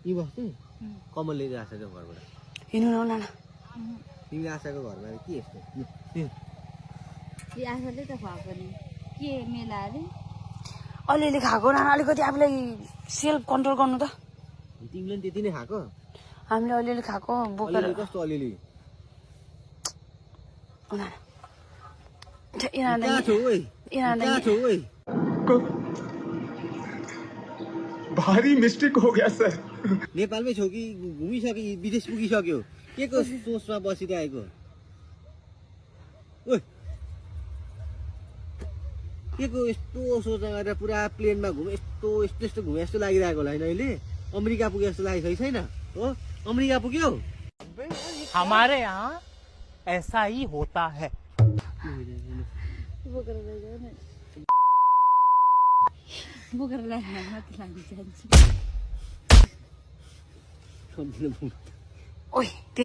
यी बस्ने कमलले आशाको घरबाट हिँड्नु न नाना तिमी आशाको घरमा के यस्तो ये आशाले त खुवाएको नि के मेला अरे अलिअलि खाएको नाना अलिकति आफूलाई सेल्फ कन्ट्रोल गर्नु त तिमीले पनि त्यति नै खाएको हामीले अलिअलि खाएको बोकेर अलिअलि कस्तो अलिअलि नाना कहाँ छौ ओइ कहाँ छौ ओइ भारी मिस्टेक हो गया सर नेपालमै छौ कि घुमिसक्यो विदेश पुगिसक्यो के को सोचमा बसिरहेको ओइ के को यस्तो सोच गरेर पुरा प्लेनमा घुमे यस्तो यस्तो यस्तो घुमे जस्तो लागिरहेको होला होइन अहिले अमेरिका पुगे जस्तो लागेको छैन हो अमेरिका पुग्यौ हमारे यहाँ ऐसा ही होता है बोकेर लैजाऊ न बोकेर ल्याएर माथि लागि जान्छु ओइ